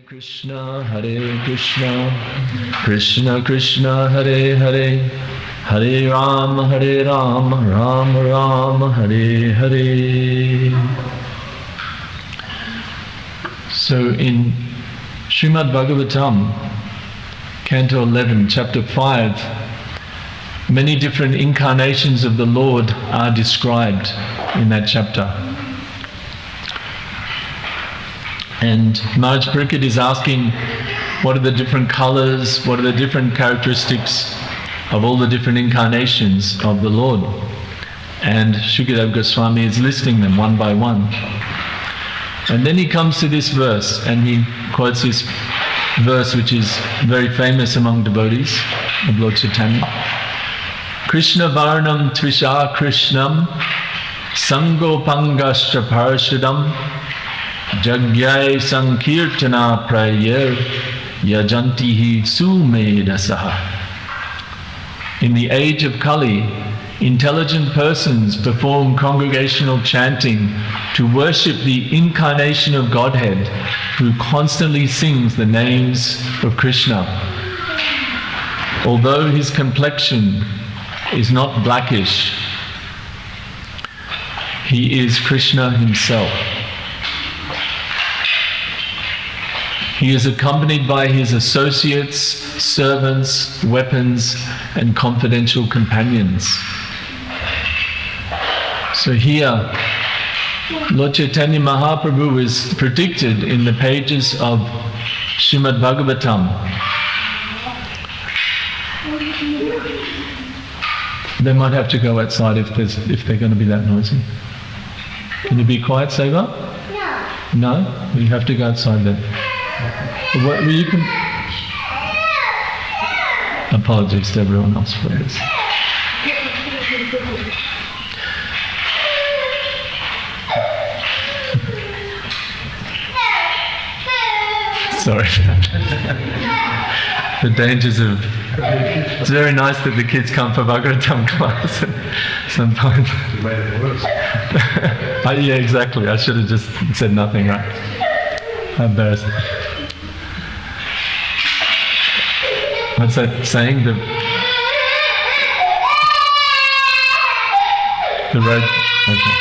Krishna, Krishna Krishna, Hare Hare, Hare Rama, Rama Rama, Hare Hare. So in Srimad Bhagavatam, Canto 11, Chapter 5, many different incarnations of the Lord are described in that chapter. And Maharaj Pariksit is asking, what are the different colors, what are the different characteristics of all the different incarnations of the Lord? And Shukadeva Goswami is listing them one by one. And then he comes to this verse, and he quotes this verse which is very famous among devotees of Lord Caitanya. Krishna Varnam Tvisha Krishnam Sango Pangastra Parashadam Jagyai Sankirtana Prayer Yajantihi Sumedasaha. In the age of Kali, intelligent persons perform congregational chanting to worship the incarnation of Godhead, who constantly sings the names of Krishna. Although his complexion is not blackish, he is Krishna himself. He is accompanied by his associates, servants, weapons, and confidential companions. So here, Lord Chaitanya Mahaprabhu is predicted in the pages of Srimad Bhagavatam. They might have to go outside if they're going to be that noisy. Can you be quiet, Seva? No? No? You have to go outside then. Well, you can... Apologies to everyone else for this. Sorry. The dangers of... It's very nice that the kids come for Bhagavatam class sometimes. You made it worse. Yeah, exactly. I should have just said nothing, right? How embarrassing. What's that saying? The road... Okay.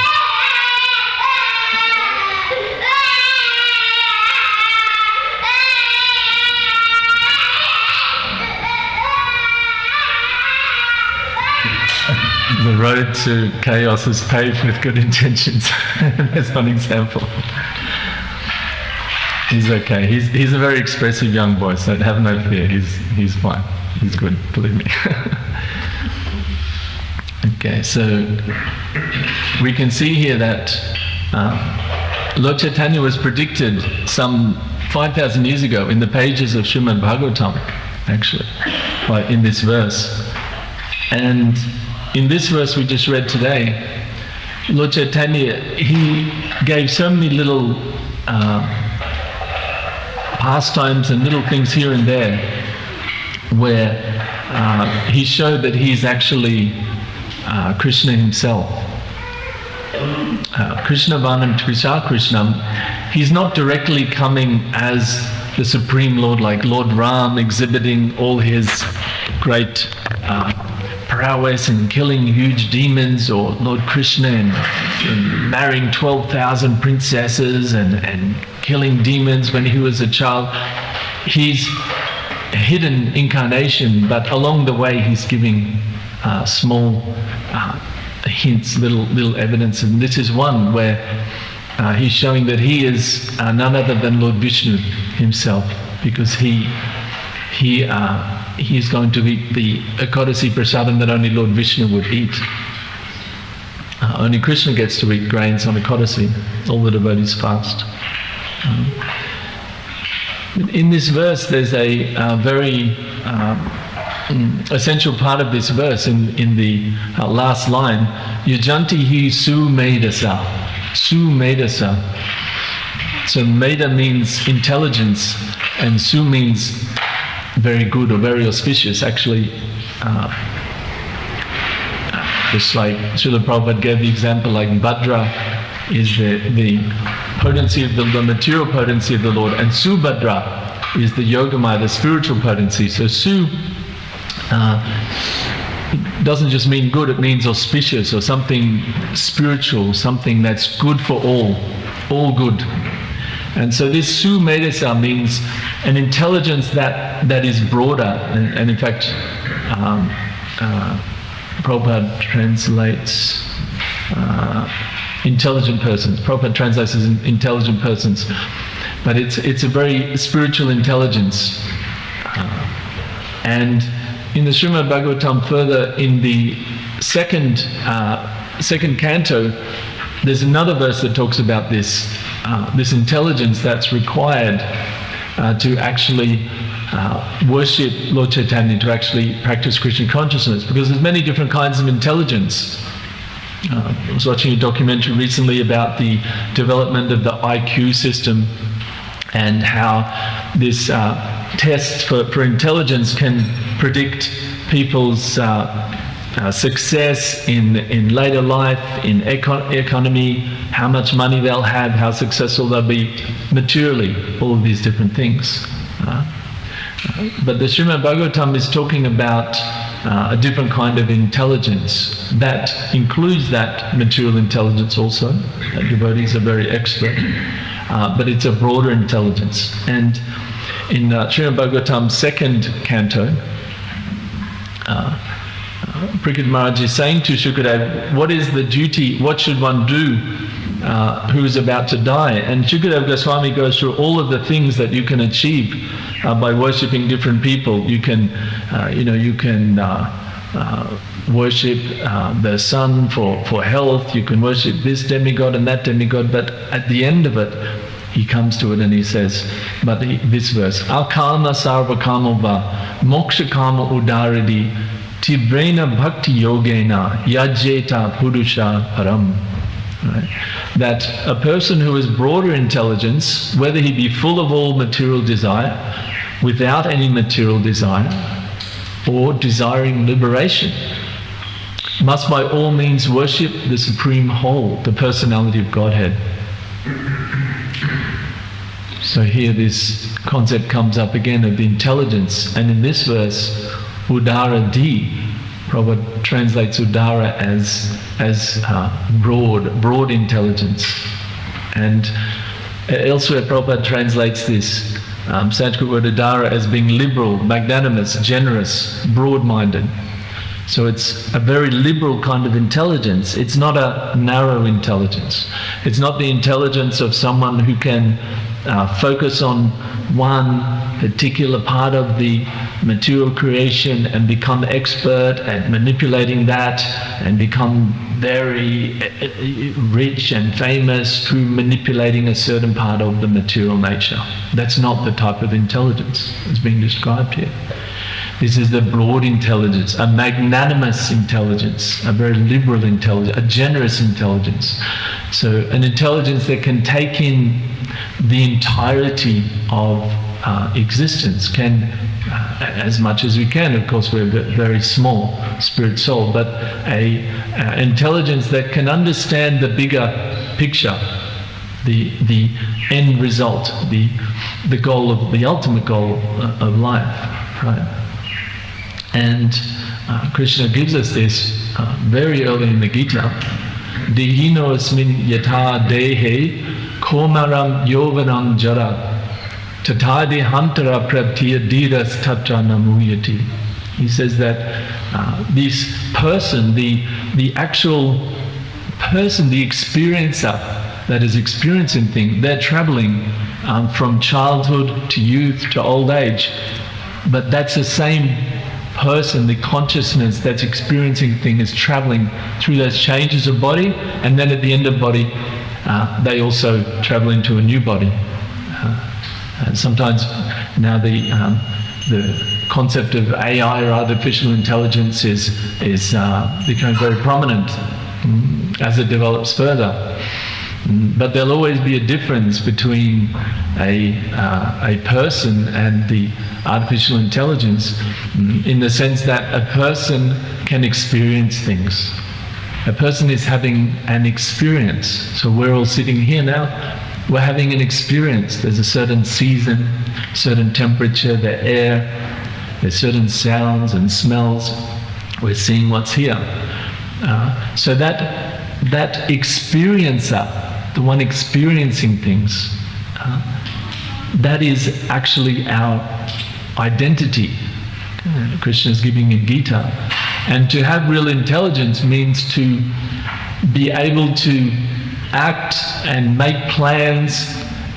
The road to chaos is paved with good intentions. There's one example. He's okay. He's a very expressive young boy, so have no fear. He's fine. He's good, believe me. Okay, so we can see here that Lord Chaitanya was predicted some 5,000 years ago in the pages of Srimad Bhagavatam, actually, in this verse. And in this verse we just read today, Lord Chaitanya, he gave so many little pastimes and little things here and there where he showed that he's actually Krishna himself. Krishna Vanam Tvisha Krishnam, he's not directly coming as the Supreme Lord like Lord Ram, exhibiting all his great prowess and killing huge demons, or Lord Krishna and marrying 12,000 princesses and killing demons when he was a child. He's a hidden incarnation, but along the way he's giving small hints, little evidence, and this is one where he's showing that he is none other than Lord Vishnu himself, because he's going to eat the Ekadasi prasadam that only Lord Vishnu would eat. Only Krishna gets to eat grains on Ekadasi. All the devotees fast. In this verse, there's a very essential part of this verse in the last line. Yajantihi Sumedasa. Sumedasa. So Meda means intelligence, and Su means very good or very auspicious. Actually, just like Srila Prabhupada gave the example, like Bhadra is the potency of the material potency of the Lord, and Subhadra is the Yogamaya, the spiritual potency. So Su doesn't just mean good, it means auspicious or something spiritual, something that's good for all good. And so this Su Medasa means an intelligence that is broader, and in fact Prabhupada translates intelligent persons. Prabhupada translates as intelligent persons, but it's a very spiritual intelligence. And in the Srimad Bhagavatam, further in the second canto, there's another verse that talks about this intelligence that's required to actually worship Lord Chaitanya, to actually practice Krishna consciousness, because there's many different kinds of intelligence. I was watching a documentary recently about the development of the IQ system and how this test for intelligence can predict people's success in later life, in economy, how much money they'll have, how successful they'll be materially, all of these different things. But the Srimad Bhagavatam is talking about a different kind of intelligence that includes that material intelligence also. Devotees are very expert, but it's a broader intelligence. And in Srimad Bhagavatam's second canto, Parikshit Maharaj is saying to Shukadeva, what is the duty, what should one do who is about to die? And Shukadeva Goswami goes through all of the things that you can achieve by worshipping different people. You can, worship the sun for health. You can worship this demigod and that demigod. But at the end of it, he comes to it and he says, this verse, Akama sarva kamova moksha kama udaridi tibrena bhakti yogena yajeta purusha param. Right? That a person who has broader intelligence, whether he be full of all material desire, without any material desire, or desiring liberation, must by all means worship the Supreme Whole, the personality of Godhead. So here this concept comes up again of the intelligence, and in this verse, Udara Di, Prabhupada translates Udara as broad intelligence. And elsewhere Prabhupada translates this Sanskrit word Udara as being liberal, magnanimous, generous, broad-minded. So it's a very liberal kind of intelligence. It's not a narrow intelligence. It's not the intelligence of someone who can focus on one particular part of the material creation and become expert at manipulating that and become very rich and famous through manipulating a certain part of the material nature. That's not the type of intelligence that's being described here. This is the broad intelligence, a magnanimous intelligence, a very liberal intelligence, a generous intelligence. So an intelligence that can take in the entirety of existence, can, as much as we can, of course we're a very small spirit soul, but an intelligence that can understand the bigger picture, the end result, the goal of, the ultimate goal of life, right? And Krishna gives us this very early in the Gita. Dehino asmin yatha dehe komaram yovanam jara tatade hantara praptiya dhiras tatra namuyati. He says that this person, the actual person, the experiencer that is experiencing things, they're traveling from childhood to youth to old age, but that's the same person, the consciousness that's experiencing things is traveling through those changes of body, and then at the end of body they also travel into a new body. And sometimes now the concept of AI or artificial intelligence is becoming very prominent as it develops further. But there'll always be a difference between a person and the artificial intelligence, in the sense that a person can experience things. A person is having an experience. So we're all sitting here now. we're having an experience. There's a certain season, certain temperature, the air, there's certain sounds and smells. We're seeing what's here. So that experiencer, the one experiencing things, that is actually our identity. Krishna is giving in Gita. And to have real intelligence means to be able to act and make plans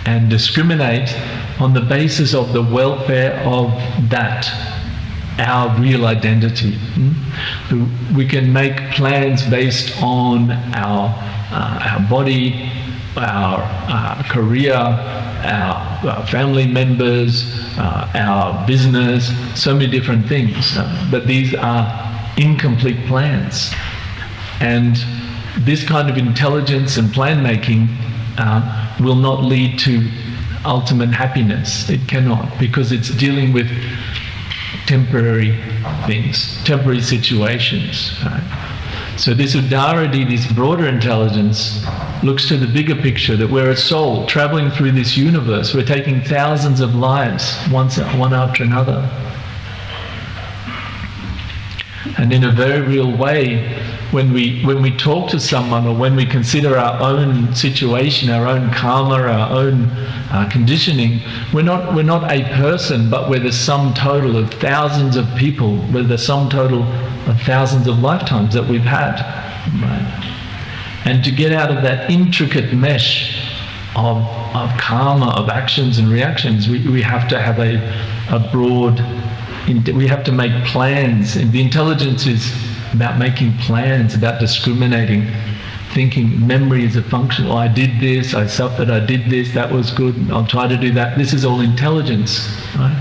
and discriminate on the basis of the welfare of that, our real identity. We can make plans based on our body, our career, our family members, our business, so many different things. But these are incomplete plans. And this kind of intelligence and plan making will not lead to ultimate happiness. It cannot, because it's dealing with temporary things, temporary situations. Right? So this udaradi, this broader intelligence, looks to the bigger picture, that we're a soul traveling through this universe. We're taking thousands of lives, one after another. And in a very real way, when we talk to someone, or when we consider our own situation, our own karma, our own conditioning, we're not a person, but we're the sum total of thousands of people. We're the sum total of thousands of lifetimes that we've had. Right? And to get out of that intricate mesh of karma, of actions and reactions, we have to have a broad, we have to make plans. And the intelligence is about making plans, about discriminating, thinking memory is a function. Oh, I did this, I suffered, I did this, that was good, I'll try to do that. This is all intelligence. Right?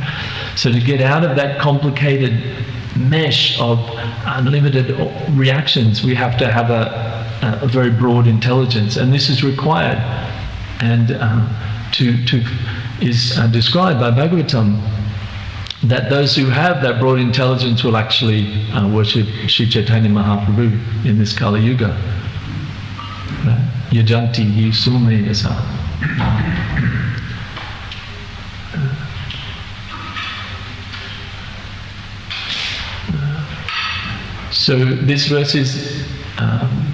So to get out of that complicated mesh of unlimited reactions, we have to have a very broad intelligence, and this is required, and is described by Bhagavatam, that those who have that broad intelligence will actually worship Sri Caitanya Mahaprabhu in this Kali Yuga. Yajanti hi sume yasa. So this verse is,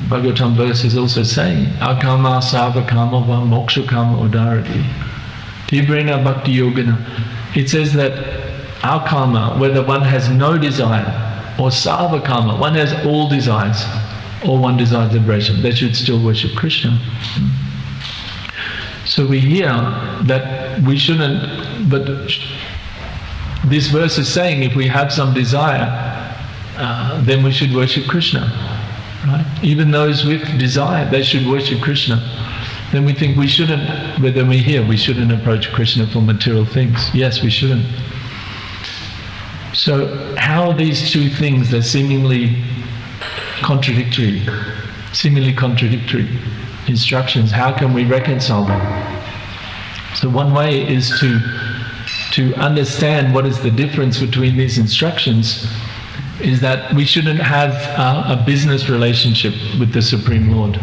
Bhagavatam verse is also saying, Akama sava kama va moksha kama udarati. Tibrena bhakti yogana. It says that our karma, whether one has no desire, or sava karma, one has all desires, or one desires liberation, they should still worship Krishna. So we hear that we shouldn't, but this verse is saying if we have some desire, then we should worship Krishna. Right? Even those with desire, they should worship Krishna. Then we think we shouldn't, but then we hear we shouldn't approach Krishna for material things. Yes, we shouldn't. So how are these two things, they're seemingly contradictory instructions, how can we reconcile them? So one way is to understand what is the difference between these instructions, is that we shouldn't have a business relationship with the Supreme Lord.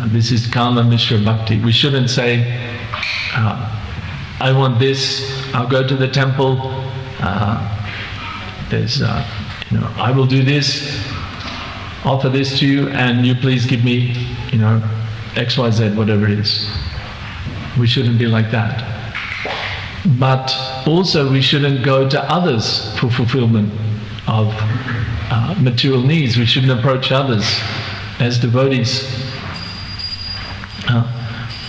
This is Kama Mishra Bhakti. We shouldn't say, I want this, I'll go to the temple, I will do this, offer this to you, and you please give me, X, Y, Z, whatever it is. We shouldn't be like that. But also we shouldn't go to others for fulfillment of material needs. We shouldn't approach others as devotees.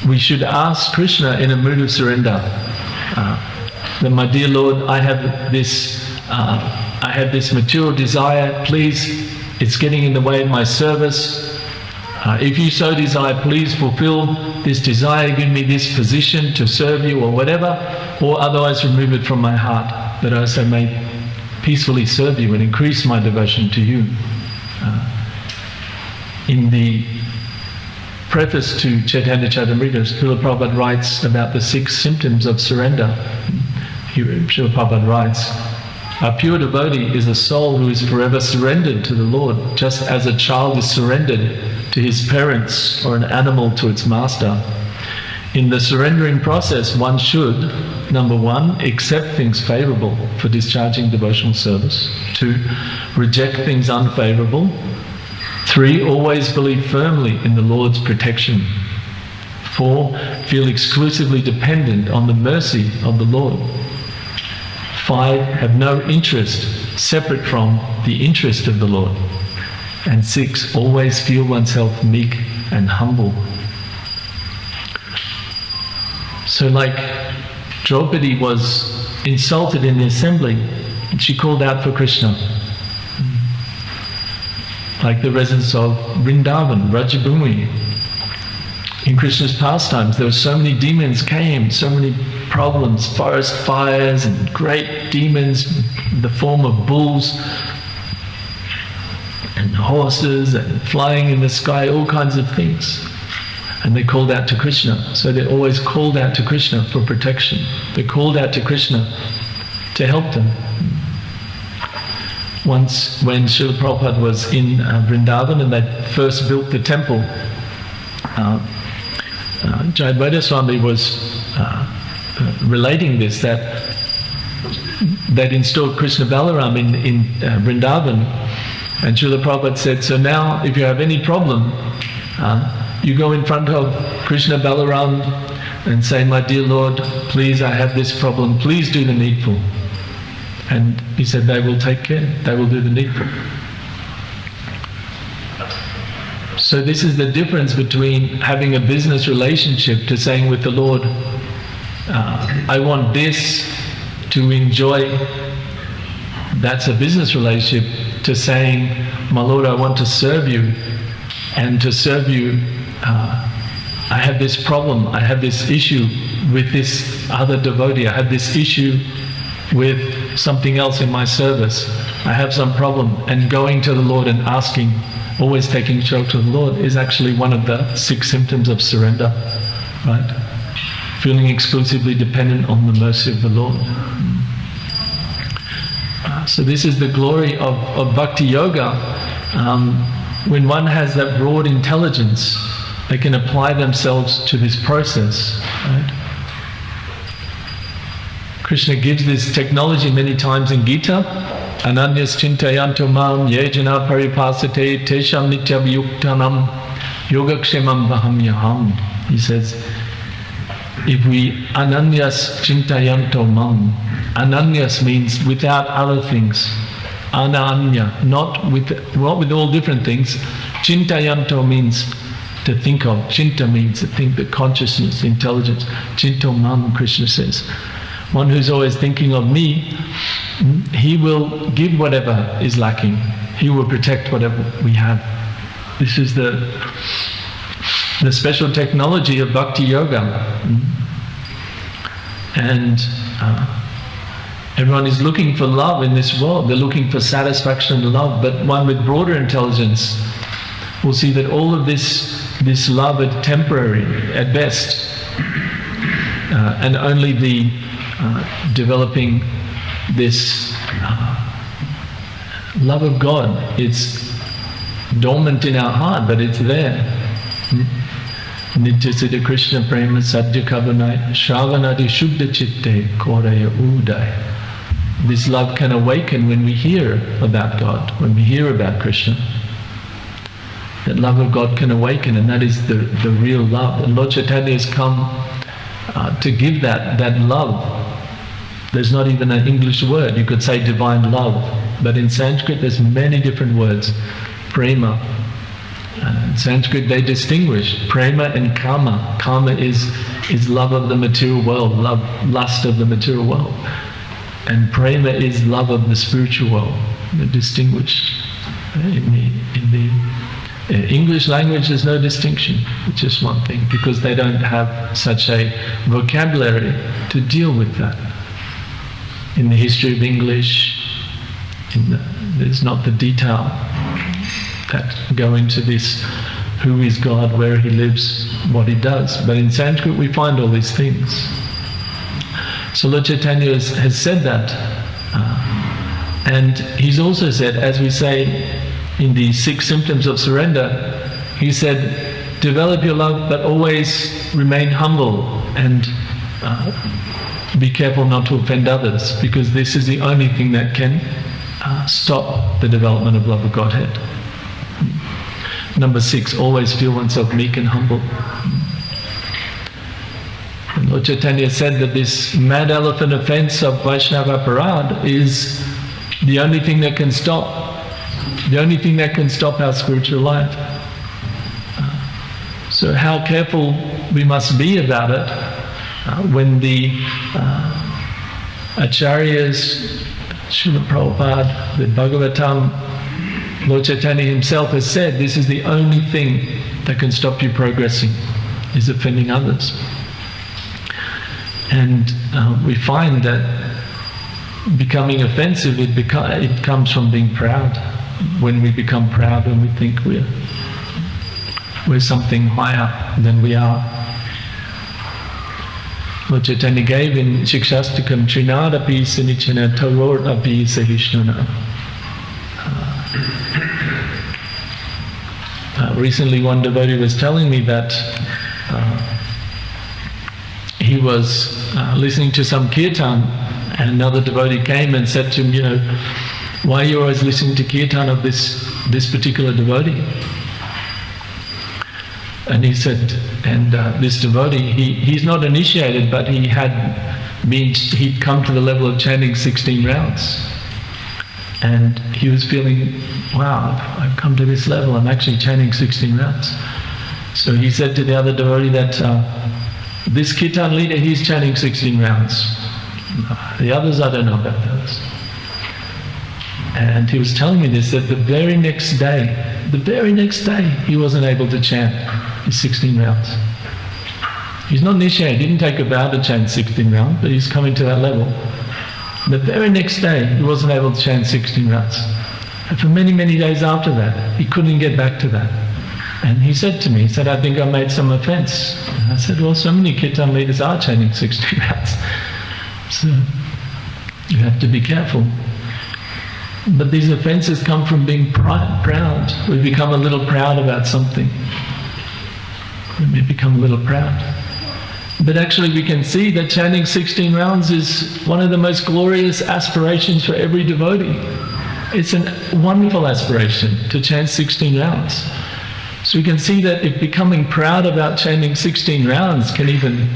We should ask Krishna in a mood of surrender. That, my dear Lord, I have this material desire, please, it's getting in the way of my service. If you so desire, please fulfill this desire, give me this position to serve you or whatever, or otherwise remove it from my heart, that I also may peacefully serve you and increase my devotion to you. In the preface to Chaitanya Caritamrita, Srila Prabhupada writes about the 6 symptoms of surrender. Srila Prabhupada writes, a pure devotee is a soul who is forever surrendered to the Lord, just as a child is surrendered to his parents or an animal to its master. In the surrendering process, one should, number one, accept things favorable for discharging devotional service. 2, reject things unfavorable. 3, always believe firmly in the Lord's protection. 4, feel exclusively dependent on the mercy of the Lord. 5, have no interest separate from the interest of the Lord. And 6, always feel oneself meek and humble. So like Draupadi was insulted in the assembly, and she called out for Krishna. Like the residents of Vrindavan, Rajabhumi. In Krishna's pastimes, there were so many demons came, so many problems, forest fires and great demons in the form of bulls and horses and flying in the sky, all kinds of things. And they called out to Krishna. So they always called out to Krishna for protection. They called out to Krishna to help them. Once when Srila Prabhupada was in Vrindavan and they first built the temple, Jayadvaita Swami was relating this, that they'd installed Krishna Balaram in Vrindavan, and Srila Prabhupada said, so now if you have any problem, you go in front of Krishna Balaram and say, my dear Lord, please, I have this problem, please do the needful. And he said, they will take care, they will do the needful. So this is the difference between having a business relationship to saying with the Lord, I want this to enjoy, that's a business relationship, to saying, my Lord, I want to serve you, and to serve you, I have this problem, I have this issue with this other devotee, I have this issue with something else in my service, I have some problem, and going to the Lord and asking, always taking shelter of the Lord, is actually one of the 6 symptoms of surrender, right? Feeling exclusively dependent on the mercy of the Lord. So this is the glory of Bhakti Yoga. When one has that broad intelligence, they can apply themselves to this process, right? Krishna gives this technology many times in Gita. Ananyas chintayanto mam yejana paripasate tesham nitya vyuktanam yogakshemam vahamyaham. He says, if we ananyas chintayanto mam, ananyas means without other things, ananya, not with all different things. Chintayanto means to think of. Chinta means to think, the consciousness, intelligence. Chinto mam, Krishna says. One who's always thinking of me, he will give whatever is lacking. He will protect whatever we have. This is the special technology of Bhakti Yoga. And everyone is looking for love in this world. They're looking for satisfaction and love. But one with broader intelligence will see that all of this love is temporary at best. And only the developing this love of God, it's dormant in our heart, but it's there. Nitya Siddha Krishna Prema Sadhya Kavanai Shravanadi Shuddha Chitte Koraya Udai. This love can awaken when we hear about God, when we hear about Krishna. That love of God can awaken, and that is the real love. And Lord Chaitanya has come to give that love. There's not even an English word. You could say divine love, but in Sanskrit there's many different words. Prema. In Sanskrit they distinguish prema and kama. Kama is love of the material world, lust of the material world. And prema is love of the spiritual world. They distinguish. In the English language there's no distinction. It's just one thing, because they don't have such a vocabulary to deal with that. In the history of English, there's not the detail that go into this, who is God, where he lives, what he does. But in Sanskrit we find all these things. So Lord Chaitanya has said that. And he's also said, as we say in the 6 symptoms of surrender, he said, develop your love, but always remain humble and be careful not to offend others, because this is the only thing that can stop the development of love of Godhead. Number 6, always feel oneself meek and humble. And Lord Caitanya said that this mad elephant offense of Vaishnava Parad is the only thing that can stop. The only thing that can stop our spiritual life. So how careful we must be about it when the Acharyas, Srila Prabhupada, the Bhagavatam, Lord Caitanya himself has said this is the only thing that can stop you progressing, is offending others. And we find that becoming offensive, it comes from being proud. When we become proud and we think we're something higher than we are. Lord Caitanya gave in Shikshastakam, Trinadapi Sinichana Tarorapi Sahishnana. Recently one devotee was telling me that he was listening to some kirtan, and another devotee came and said to him, why are you always listening to kirtan of this particular devotee? And he said, and this devotee, he's not initiated, but he'd come to the level of chanting 16 rounds. And he was feeling, wow, I've come to this level, I'm actually chanting 16 rounds. So he said to the other devotee that this kirtan leader, he's chanting 16 rounds. The others, I don't know about those. And he was telling me this, that the very next day, he wasn't able to chant his 16 rounds. He's not initiated, he didn't take a vow to chant 16 rounds, but he's coming to that level. The very next day, he wasn't able to chant 16 rounds. And for many, many days after that, he couldn't get back to that. And he said to me, I think I made some offense. And I said, well, so many kirtan leaders are chanting 16 rounds. So you have to be careful. But these offenses come from being proud. We become a little proud about something. We become a little proud. But actually we can see that chanting 16 rounds is one of the most glorious aspirations for every devotee. It's a wonderful aspiration to chant 16 rounds. So we can see that if becoming proud about chanting 16 rounds can even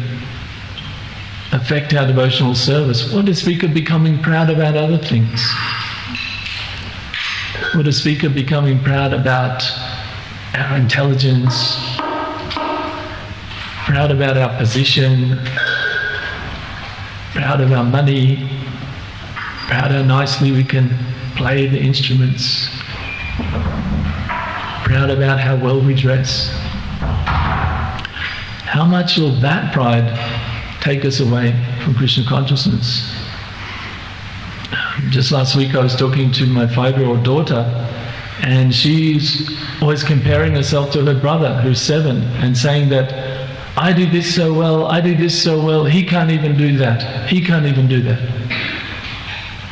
affect our devotional service, what to speak of becoming proud about other things? What to speak of becoming proud about our intelligence, proud about our position, proud of our money, proud how nicely we can play the instruments, proud about how well we dress. How much will that pride take us away from Krishna consciousness? Just last week I was talking to my 5-year-old daughter, and she's always comparing herself to her brother who's 7 and saying that I do this so well, I do this so well, he can't even do that, he can't even do that.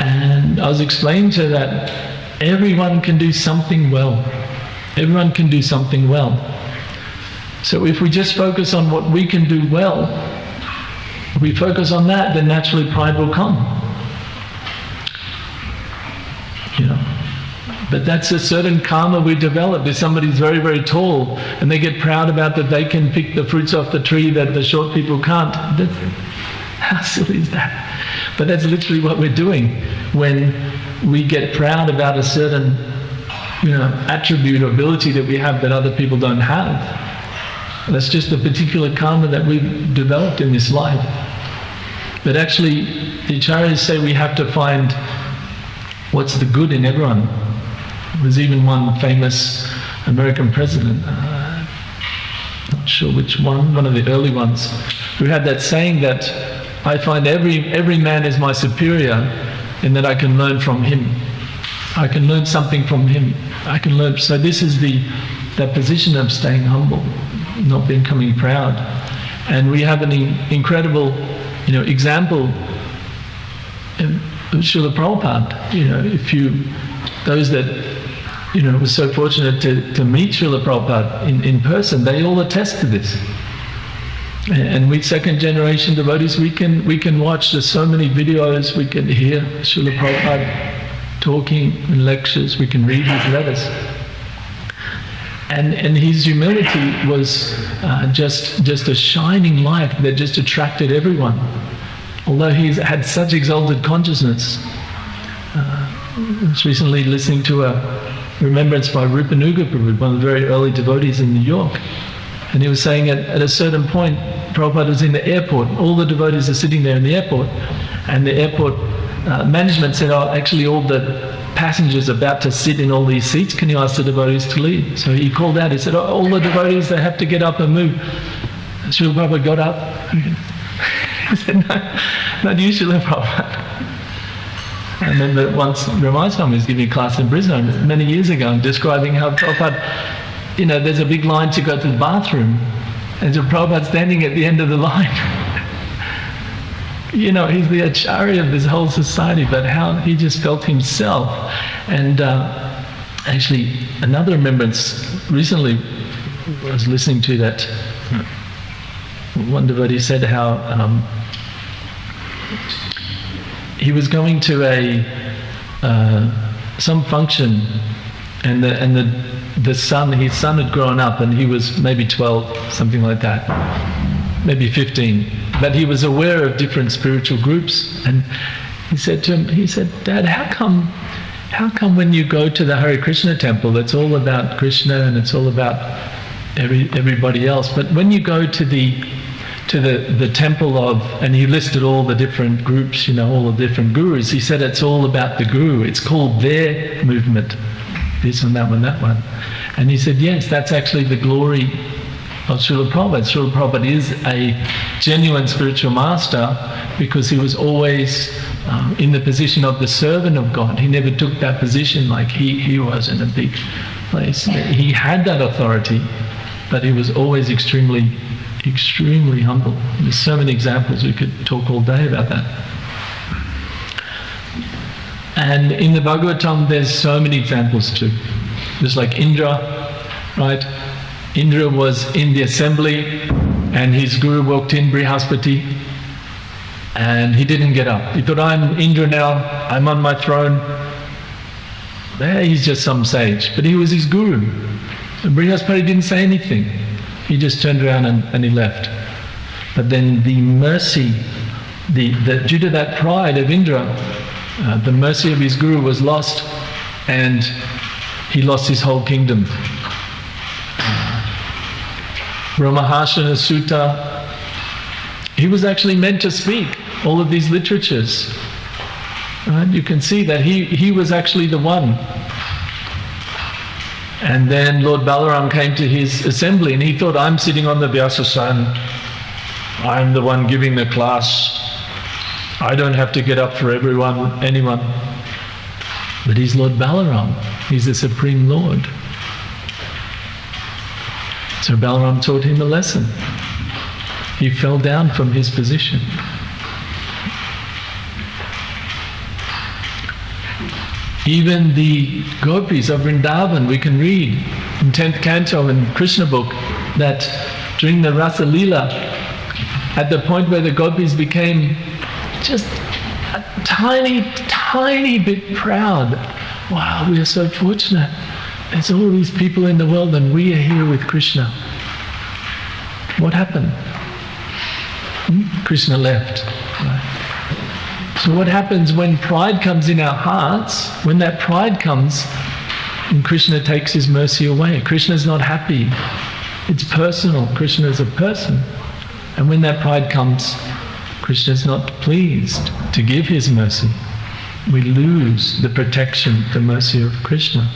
And I was explaining to her that everyone can do something well. Everyone can do something well. So if we just focus on what we can do well, if we focus on that, then naturally pride will come. But that's a certain karma we develop. If somebody's very, very tall and they get proud about that they can pick the fruits off the tree that the short people can't, how silly is that? But that's literally what we're doing when we get proud about a certain attribute or ability that we have that other people don't have. That's just the particular karma that we've developed in this life. But actually, the acharyas say we have to find what's the good in everyone. There's even one famous American president, not sure which one of the early ones, who had that saying that I find every man is my superior in that I can learn from him. I can learn something from him. I can learn. So this is that position of staying humble, not becoming proud. And we have an incredible, example of Srila Prabhupada. Those that was so fortunate to meet Srila Prabhupada in person. They all attest to this. And we second generation devotees, we can watch, there's so many videos, we can hear Srila Prabhupada talking in lectures, we can read his letters. And his humility was just a shining light that just attracted everyone. Although he had such exalted consciousness. I was recently listening to a remembrance by Rupanuga Prabhu, one of the very early devotees in New York. And he was saying at a certain point, Prabhupada was in the airport, all the devotees are sitting there in the airport, and the airport management said, oh, actually all the passengers about to sit in all these seats, can you ask the devotees to leave? So he called out, he said, oh, all the devotees, they have to get up and move. Srila Prabhupada got up. He said, no, not you, Srila Prabhupada. I remember once Ramai Swami was giving a class in Brisbane many years ago, describing how Prabhupada, there's a big line to go to the bathroom, and so Prabhupada's standing at the end of the line. He's the acharya of this whole society, but how he just felt himself. And actually, another remembrance, recently I was listening to that, one devotee said how he was going to some function, and his son had grown up, and he was maybe 12, something like that, maybe 15. But he was aware of different spiritual groups, and he said to him, Dad, how come when you go to the Hare Krishna temple, it's all about Krishna and it's all about everybody else, but when you go to the temple of, and he listed all the different groups, all the different gurus, he said it's all about the guru, it's called their movement, this and that one, that one. And he said, yes, that's actually the glory of Srila Prabhupada. Srila Prabhupada is a genuine spiritual master because he was always in the position of the servant of God. He never took that position like he was in a big place. He had that authority, but he was always extremely humble. There's so many examples, we could talk all day about that. And in the Bhagavatam there's so many examples too. There's like Indra, right? Indra was in the assembly and his guru walked in, Brihaspati, and he didn't get up. He thought, I'm Indra now, I'm on my throne. He's just some sage. But he was his guru. And Brihaspati didn't say anything. He just turned around and he left. But then the mercy, due to that pride of Indra, the mercy of his guru was lost, and he lost his whole kingdom. Brahmahashana Sutta, he was actually meant to speak all of these literatures. Right? You can see that he was actually the one. And then Lord Balaram came to his assembly and he thought, I'm sitting on the Vyasasana, I'm the one giving the class, I don't have to get up for anyone. But he's Lord Balaram, he's the Supreme Lord. So Balaram taught him a lesson. He fell down from his position. Even the gopis of Vrindavan, we can read in 10th canto in Krishna book that during the Adi-lila, at the point where the gopis became just a tiny bit proud. Wow, we are so fortunate. There's all these people in the world and we are here with Krishna. What happened? Krishna left. Right? So what happens when pride comes in our hearts? When that pride comes, and Krishna takes his mercy away. Krishna's not happy. It's personal. Krishna is a person. And when that pride comes, Krishna's not pleased to give his mercy. We lose the protection, the mercy of Krishna.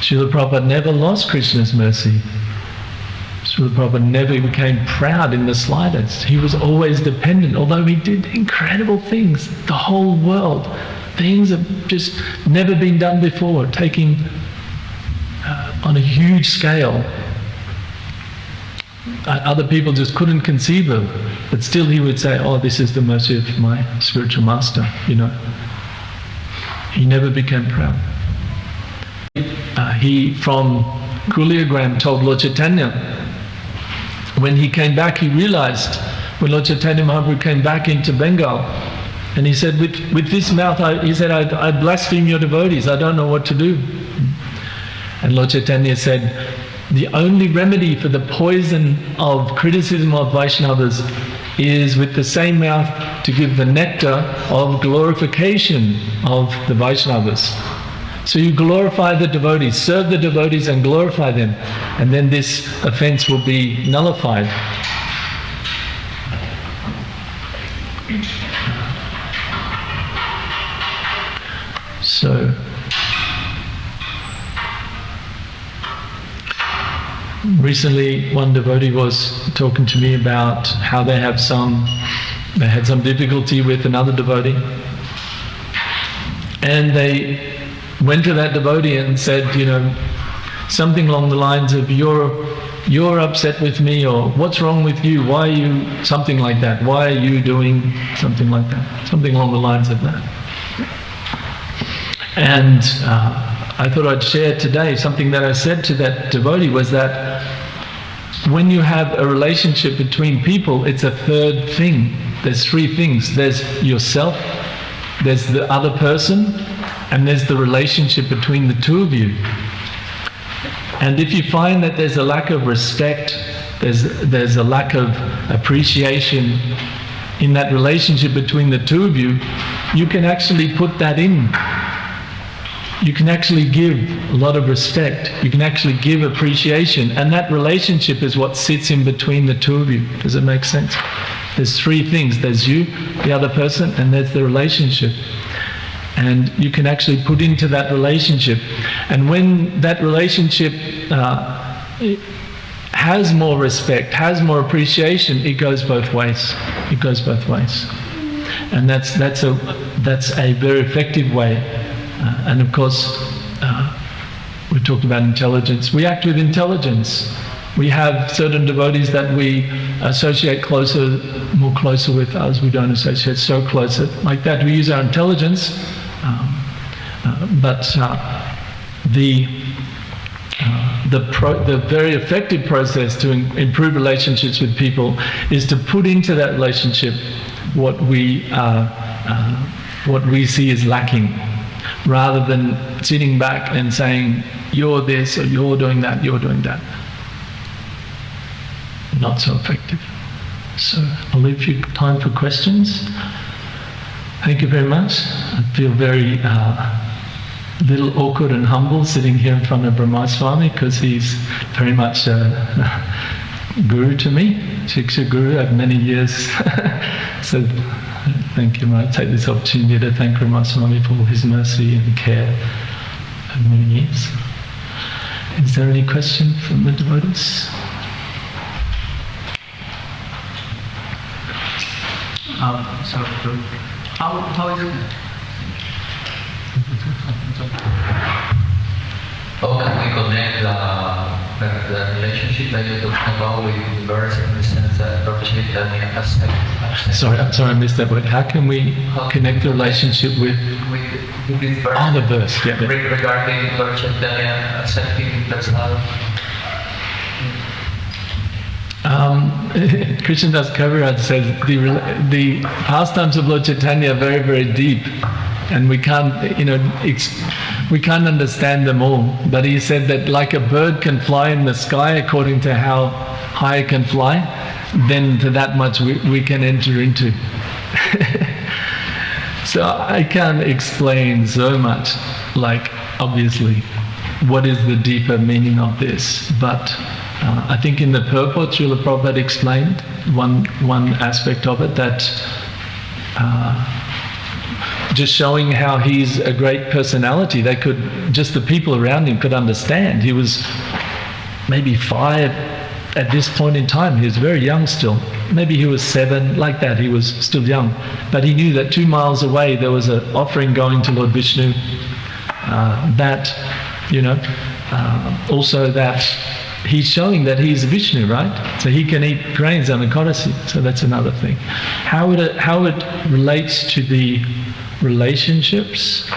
Srila Prabhupada never lost Krishna's mercy. Srila Prabhupada never became proud in the slightest. He was always dependent, although he did incredible things. The whole world, things have just never been done before, taking on a huge scale. Other people just couldn't conceive of, but still he would say, oh, this is the mercy of my spiritual master, He never became proud. he from Kuliagram told Lord Chaitanya, when he came back, he realized, when Lord Chaitanya Mahaprabhu came back into Bengal, and he said, with this mouth, I blaspheme your devotees, I don't know what to do. And Lord Chaitanya said, the only remedy for the poison of criticism of Vaishnavas is with the same mouth to give the nectar of glorification of the Vaishnavas. So you glorify the devotees, serve the devotees and glorify them, and then this offense will be nullified. So, recently one devotee was talking to me about how they had some difficulty with another devotee, and they went to that devotee and said, something along the lines of, you're upset with me, or what's wrong with you, why are you, something like that, why are you doing something like that, something along the lines of that. And I thought I'd share today something that I said to that devotee, was that when you have a relationship between people, it's a third thing. There's three things. There's yourself, there's the other person, and there's the relationship between the two of you. And if you find that there's a lack of respect, there's a lack of appreciation in that relationship between the two of you, you can actually put that in. You can actually give a lot of respect. You can actually give appreciation. And that relationship is what sits in between the two of you. Does it make sense? There's three things. There's you, the other person, and there's the relationship. And you can actually put into that relationship. And when that relationship has more respect, has more appreciation, it goes both ways. It goes both ways. And that's a very effective way. And of course, we talked about intelligence. We act with intelligence. We have certain devotees that we associate more closer with, others we don't associate so closer. Like that, we use our intelligence. But the very effective process to improve relationships with people is to put into that relationship what we see as lacking, rather than sitting back and saying, you're this, or you're doing that, you're doing that. Not so effective. So I'll leave you time for questions. Thank you very much. I feel very little awkward and humble sitting here in front of Brahma Swami, because he's very much a guru to me, Shiksha Guru. I have many years. So thank you. I take this opportunity to thank Brahma Swami for his mercy and care over many years. Is there any question from the devotees? How is it? How can we connect the relationship that you're talking about with the verse, in the sense that Lord Chaitanya has Sorry, I missed that word. How can we connect the relationship with this verse? Oh, the verse, yeah. Regarding Lord Chaitanya accepting personal. Krishnadas Kaviraj says the pastimes of Lord Chaitanya are very, very deep, and we can't understand them all. But he said that like a bird can fly in the sky according to how high it can fly, then to that much we can enter into. So I can't explain so much, like obviously, what is the deeper meaning of this, but I think in the purport, Srila Prabhupada explained one aspect of it, that just showing how he's a great personality, just the people around him could understand. He was maybe 5 at this point in time. He was very young still. Maybe he was 7, like that. He was still young. But he knew that 2 miles away there was an offering going to Lord Vishnu. Also that he's showing that he's Vishnu, right? So he can eat grains on a Kodasi. So that's another thing. How it relates to the relationships,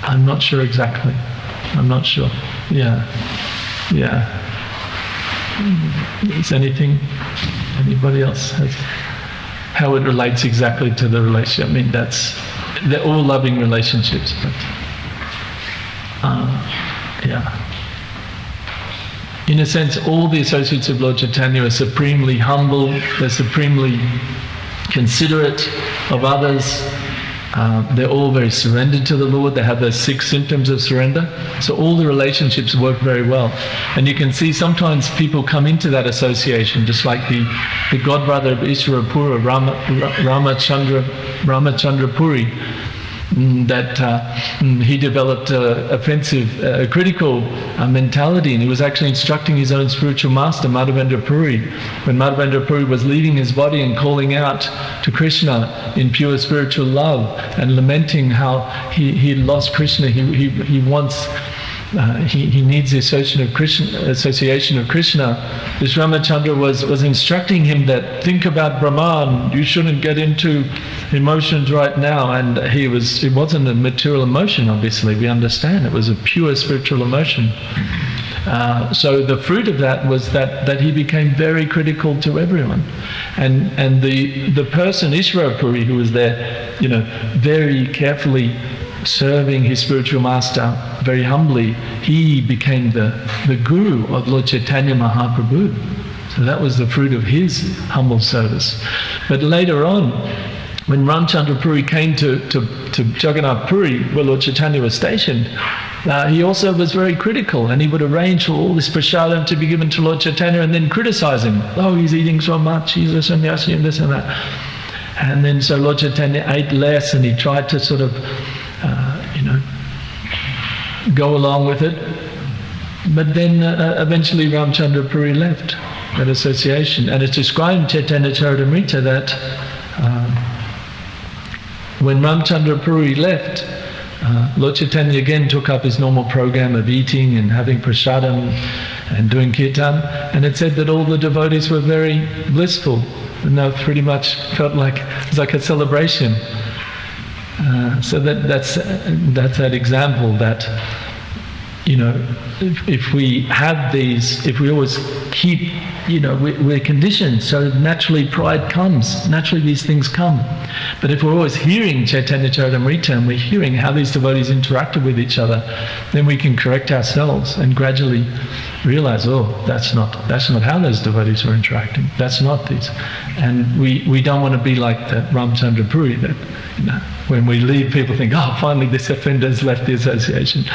I'm not sure exactly. I'm not sure. Yeah. Is anybody else has how it relates exactly to the relationship? I mean, they're all loving relationships, but in a sense, all the associates of Lord Chaitanya are supremely humble, they're supremely considerate of others, they're all very surrendered to the Lord, they have those 6 symptoms of surrender. So all the relationships work very well. And you can see sometimes people come into that association, just like the godbrother of Ishwarapura, Ramachandra Puri, that he developed a critical mentality, and he was actually instructing his own spiritual master, Madhavendra Puri. When Madhavendra Puri was leaving his body and calling out to Krishna in pure spiritual love and lamenting how he lost Krishna, he wants he needs the association of Krishna. This Ramachandra was instructing him that think about Brahman, you shouldn't get into emotions right now. And it wasn't a material emotion, obviously, we understand. It was a pure spiritual emotion. So the fruit of that was that he became very critical to everyone. And the person, Ishwarapuri, who was there, very carefully serving his spiritual master very humbly, he became the guru of Lord Chaitanya Mahaprabhu. So that was the fruit of his humble service. But later on, when Ramchandra Puri came to Jagannath Puri, where Lord Chaitanya was stationed, he also was very critical, and he would arrange for all this prasadam to be given to Lord Chaitanya and then criticize him. Oh, he's eating so much, he's a sannyasi and this and that. And then so Lord Chaitanya ate less, and he tried to sort of go along with it. But then eventually Ramchandra Puri left that association. And it's described in Chaitanya Charitamrita that when Ramchandra Puri left, Lord Chaitanya again took up his normal program of eating and having prasadam and doing kirtan. And it said that all the devotees were very blissful. And they pretty much felt like it was like a celebration. So that's that example that, if we have these, if we always keep, we're conditioned, so naturally pride comes, naturally these things come. But if we're always hearing Chaitanya Charitamrita and we're hearing how these devotees interacted with each other, then we can correct ourselves and gradually realize, that's not how those devotees were interacting. That's not these. And we don't want to be like that Ramchandra Puri, that when we leave, people think, finally this offender's left the association.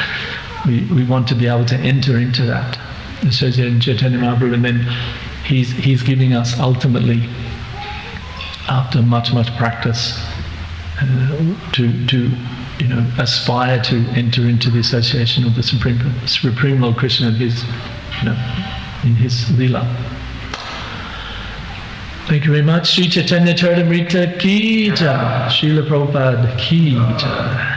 We want to be able to enter into that association Chaitanya Mahaprabhu, and then he's giving us ultimately, after much practice, to aspire to enter into the association of the Supreme Lord Krishna in his lila. Thank you very much. Sri Chaitanya Charitamrita ki jai. Srila Prabhupada ki jai.